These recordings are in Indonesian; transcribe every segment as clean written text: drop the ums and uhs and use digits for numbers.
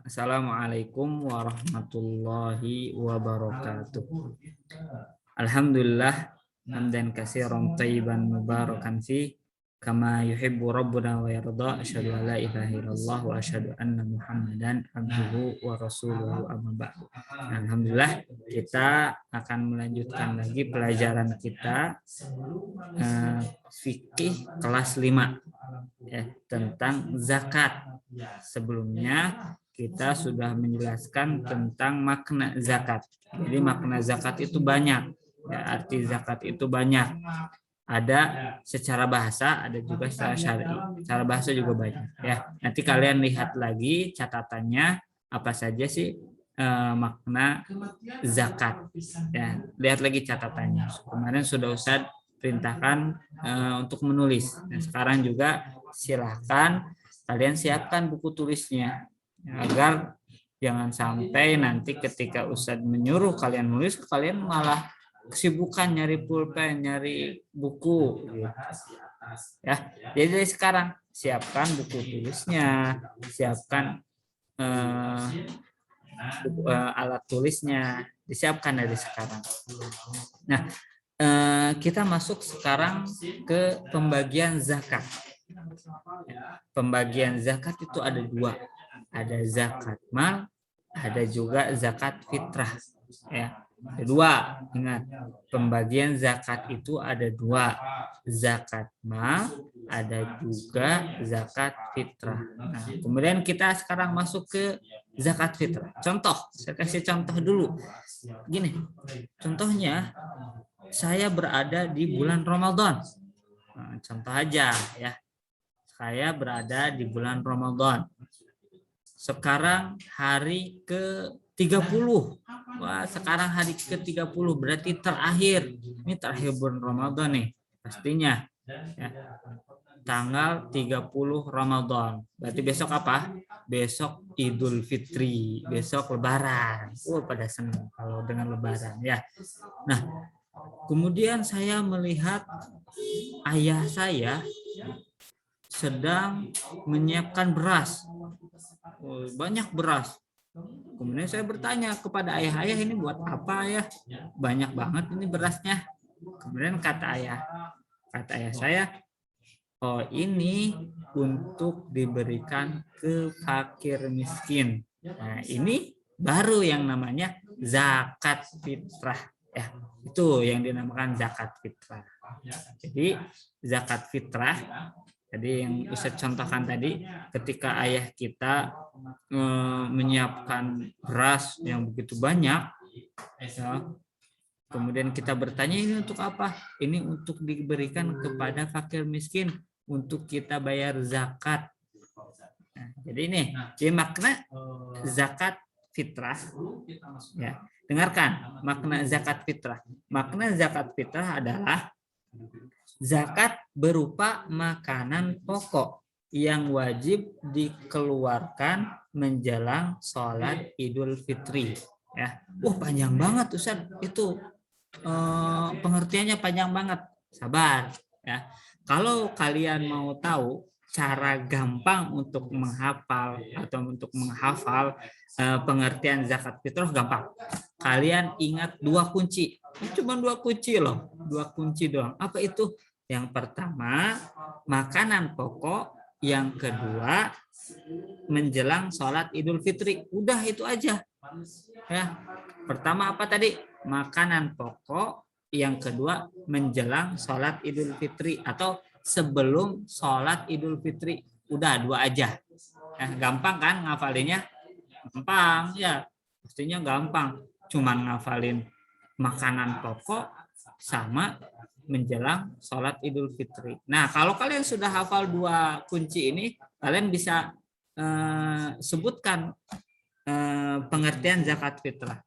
Assalamualaikum warahmatullahi wabarakatuh. Alhamdulillah hamdan katsiran thayyiban mubarakan fi kama yuhibbu rabbuna wa yarda. Asyhadu an la ilaha illallah wa asyhadu anna Muhammadan abduhu wa rasuluhu amma ba'du. Alhamdulillah kita akan melanjutkan lagi pelajaran kita fikih kelas 5 tentang zakat. Sebelumnya kita sudah menjelaskan tentang makna zakat. Jadi makna zakat itu banyak. Ya, arti zakat itu banyak. Ada secara bahasa, ada juga secara syar'i. Secara bahasa juga banyak. Ya, nanti kalian lihat lagi catatannya apa saja sih makna zakat. Ya, lihat lagi catatannya. Kemarin sudah Ustadz perintahkan untuk menulis. Dan sekarang juga silahkan kalian siapkan buku tulisnya agar jangan sampai nanti ketika Ustadz menyuruh kalian menulis, kalian malah kesibukan nyari pulpen, nyari buku gitu. Ya, jadi dari sekarang siapkan buku tulisnya, siapkan alat tulisnya, disiapkan dari sekarang. Nah, kita masuk sekarang ke pembagian zakat. Pembagian zakat itu ada dua, ada zakat mal, ada juga zakat fitrah. Ya, ada dua. Ingat, pembagian zakat itu ada dua, zakat mal, ada juga zakat fitrah. Nah, kemudian kita sekarang masuk ke zakat fitrah. Contoh, saya kasih contoh dulu. Gini, contohnya saya berada di bulan Ramadan. Nah, contoh aja ya. Saya berada di bulan Ramadan. Sekarang hari ke-30. Wah, sekarang hari ke-30 berarti terakhir. Ini terakhir bulan Ramadan nih, pastinya. Ya. Tanggal 30 Ramadan. Berarti besok apa? Besok Idul Fitri, besok Lebaran. Pada senang kalau dengan Lebaran ya. Nah, kemudian saya melihat ayah saya sedang menyiapkan beras. Banyak beras. Kemudian saya bertanya kepada ayah ini buat apa ya? Banyak banget ini berasnya. Kemudian kata ayah saya, oh ini untuk diberikan ke fakir miskin. Nah, ini baru yang namanya zakat fitrah. Ya, itu yang dinamakan zakat fitrah. Jadi zakat fitrah, jadi yang Ustadz contohkan tadi, ketika ayah kita menyiapkan beras yang begitu banyak, ya, kemudian kita bertanya ini untuk apa? Ini untuk diberikan kepada fakir miskin, untuk kita bayar zakat. Nah, jadi ini dia makna zakat fitrah. Ya, dengarkan makna zakat fitrah. Makna zakat fitrah adalah zakat berupa makanan pokok yang wajib dikeluarkan menjelang sholat Idul Fitri. Ya, panjang banget Ustaz. Itu pengertiannya panjang banget. Sabar. Ya, kalau kalian mau tahu cara gampang untuk menghafal atau untuk menghafal pengertian zakat fitrah, gampang. Kalian ingat dua kunci. Cuma dua kunci loh. Dua kunci doang. Apa itu? Yang pertama, makanan pokok. Yang kedua, menjelang sholat Idul Fitri. Udah itu aja. Ya. Pertama apa tadi? Makanan pokok. Yang kedua, menjelang sholat Idul Fitri atau sebelum sholat Idul Fitri. Udah dua aja. Gampang kan ngafalinnya? Gampang ya. Pastinya gampang. Cuman ngafalin makanan pokok sama menjelang sholat Idul Fitri. Nah, kalau kalian sudah hafal dua kunci ini, kalian bisa sebutkan pengertian zakat fitrah.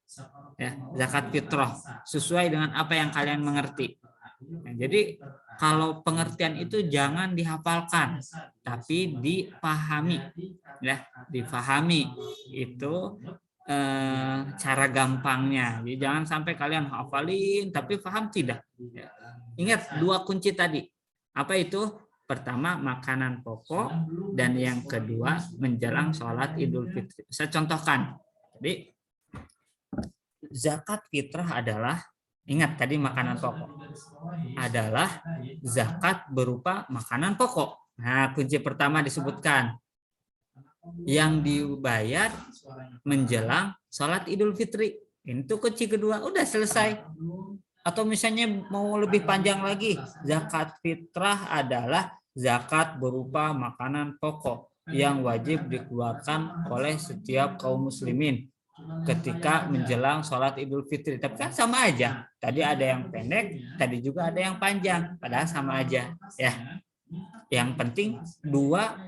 Ya, zakat fitrah sesuai dengan apa yang kalian mengerti. Nah, jadi kalau pengertian itu jangan dihafalkan, tapi dipahami. Ya, dipahami itu cara gampangnya. Jadi jangan sampai kalian hafalin tapi paham tidak. Ya. Ingat dua kunci tadi. Apa itu? pertama makanan pokok, dan yang kedua menjelang sholat Idul Fitri. Saya contohkan. Jadi zakat fitrah adalah, ingat tadi makanan pokok, adalah zakat berupa makanan pokok. Nah, kunci pertama disebutkan yang dibayar menjelang sholat Idul Fitri. Itu kunci kedua, udah selesai. Atau misalnya mau lebih panjang lagi, zakat fitrah adalah zakat berupa makanan pokok yang wajib dikeluarkan oleh setiap kaum muslimin ketika menjelang sholat Idul Fitri. Tapi kan sama aja. Tadi ada yang pendek, tadi juga ada yang panjang, padahal sama aja. Ya, yang penting dua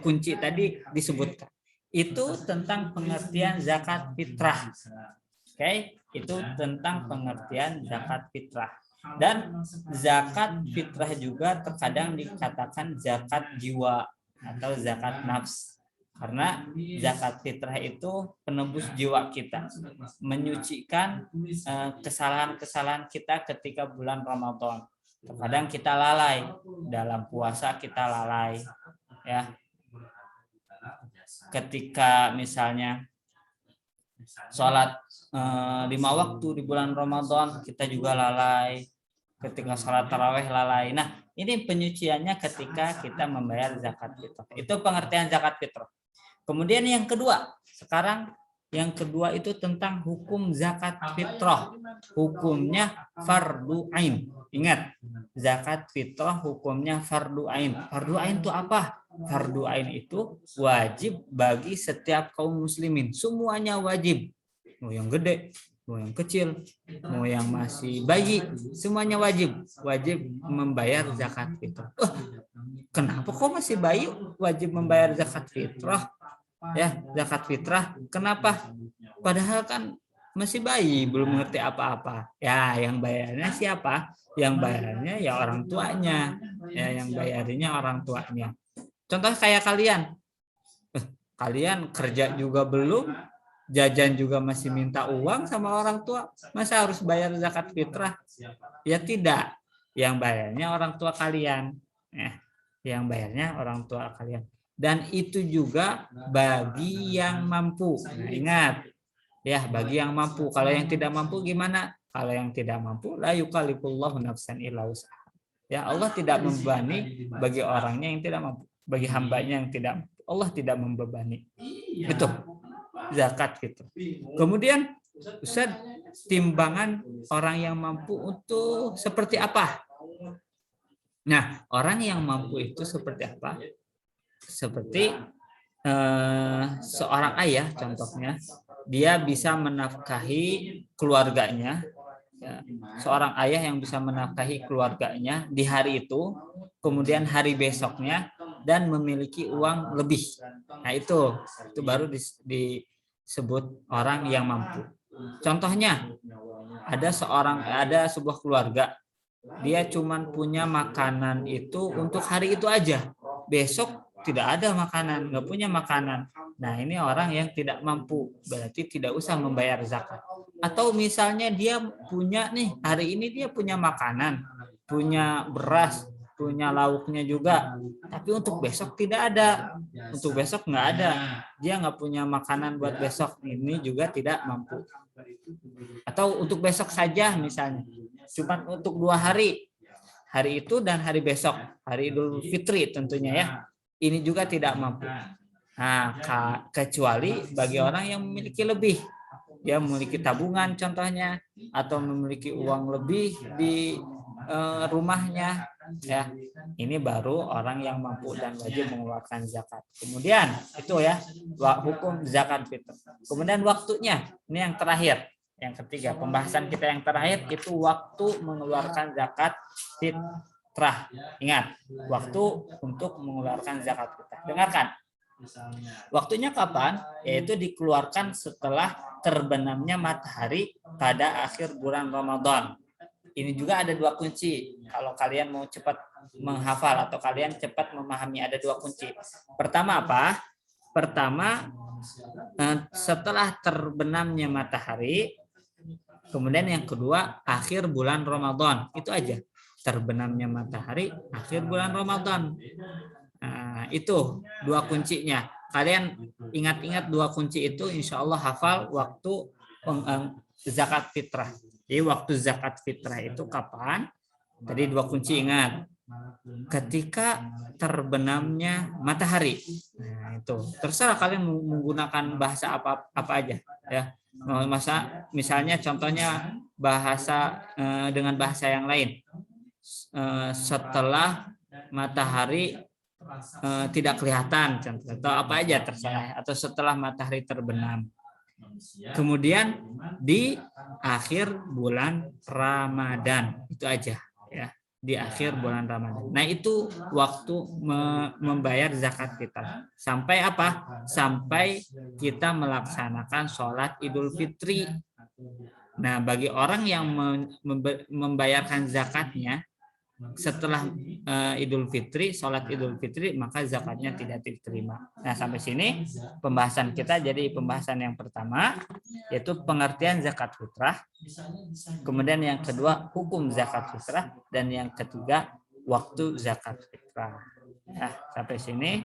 kunci tadi disebutkan. Itu tentang pengertian zakat fitrah. Oke, itu tentang pengertian zakat fitrah. Dan zakat fitrah juga terkadang dikatakan zakat jiwa atau zakat nafs. Karena zakat fitrah itu penebus jiwa kita, menyucikan kesalahan-kesalahan kita ketika bulan Ramadan. Terkadang kita lalai, dalam puasa kita lalai, ya. Ketika misalnya sholat 5 waktu di bulan Ramadan kita juga lalai, ketika sholat taraweh lalai. Nah, ini penyuciannya ketika kita membayar zakat fitrah. Itu pengertian zakat fitrah. Kemudian yang kedua, sekarang yang kedua itu tentang hukum zakat fitrah. Hukumnya fardu ain. Ingat, zakat fitrah hukumnya fardu ain. Fardu ain itu apa? Fardu ain itu wajib bagi setiap kaum muslimin. Semuanya wajib. Mau yang gede, mau yang kecil, mau yang masih bayi, semuanya wajib membayar zakat fitrah. Kenapa kok masih bayi wajib membayar zakat fitrah? Ya, zakat fitrah. Kenapa? Padahal kan masih bayi, belum mengerti apa-apa. Ya, yang bayarnya siapa? Yang bayarnya ya orang tuanya. Ya, yang bayarnya orang tuanya. Contoh kayak kalian. Kalian kerja juga belum, jajan juga masih minta uang sama orang tua, masa harus bayar zakat fitrah? Ya tidak, yang bayarnya orang tua kalian, yang bayarnya orang tua kalian. Dan itu juga bagi yang mampu. Nah, ingat, ya bagi yang mampu. Kalau yang tidak mampu gimana? Kalau yang tidak mampu, la yukallifullahu nafsan illa wus'aha. Ya, Allah tidak membebani bagi orangnya yang tidak mampu, bagi hambanya yang tidak mampu. Allah tidak membebani. Itu zakat fitrah. Kemudian Ustaz, timbangan orang yang mampu untuk seperti apa? Nah, orang yang mampu itu seperti apa? Seperti seorang ayah contohnya, dia bisa menafkahi keluarganya. Ya, seorang ayah yang bisa menafkahi keluarganya di hari itu, kemudian hari besoknya, dan memiliki uang lebih. Nah, itu baru disebut orang yang mampu. Contohnya, ada sebuah keluarga, dia cuma punya makanan itu untuk hari itu aja. Besok tidak ada makanan, nggak punya makanan. Nah, ini orang yang tidak mampu, berarti tidak usah membayar zakat. Atau misalnya dia punya nih, hari ini dia punya makanan, punya beras, punya lauknya juga, tapi untuk besok tidak ada. Untuk besok nggak ada, dia nggak punya makanan buat besok, ini juga tidak mampu. Atau untuk besok saja misalnya, cuma untuk 2 hari, hari itu dan hari besok, hari Idul Fitri tentunya ya, ini juga tidak mampu. Nah, kecuali bagi orang yang memiliki lebih, dia memiliki tabungan contohnya, atau memiliki uang lebih di rumahnya, ya, ini baru orang yang mampu dan wajib mengeluarkan zakat. Kemudian itu ya hukum zakat fitrah. Kemudian waktunya, ini yang terakhir, yang ketiga, pembahasan kita yang terakhir itu waktu mengeluarkan zakat fitrah. Ingat, waktu untuk mengeluarkan zakat fitrah. Dengarkan. Waktunya kapan? Yaitu dikeluarkan setelah terbenamnya matahari pada akhir bulan Ramadan. Ini juga ada 2 kunci. Kalau kalian mau cepat menghafal atau kalian cepat memahami, ada 2 kunci. Pertama apa? Pertama, setelah terbenamnya matahari. Kemudian yang kedua, akhir bulan Ramadan. Itu aja. terbenamnya matahari akhir bulan Ramadan. Nah, itu dua kuncinya. Kalian ingat-ingat dua kunci itu, insya Allah hafal waktu zakat fitrah. Jadi waktu zakat fitrah itu kapan? Tadi dua kunci ingat. Ketika terbenamnya matahari. Nah, itu terserah kalian menggunakan bahasa apa aja ya. Masa misalnya contohnya bahasa dengan bahasa yang lain. Setelah matahari tidak kelihatan, contoh atau apa aja terserah, atau setelah matahari terbenam. Kemudian di akhir bulan Ramadan, itu aja ya, di akhir bulan Ramadan. Nah, itu waktu membayar zakat kita. Sampai apa? Sampai kita melaksanakan sholat Idul Fitri. Nah, bagi orang yang membayarkan zakatnya setelah Idul Fitri, sholat Idul Fitri, maka zakatnya tidak diterima. Nah, sampai sini pembahasan kita. Jadi pembahasan yang pertama yaitu pengertian zakat fitrah, kemudian yang kedua hukum zakat fitrah, dan yang ketiga waktu zakat fitrah. Nah, sampai sini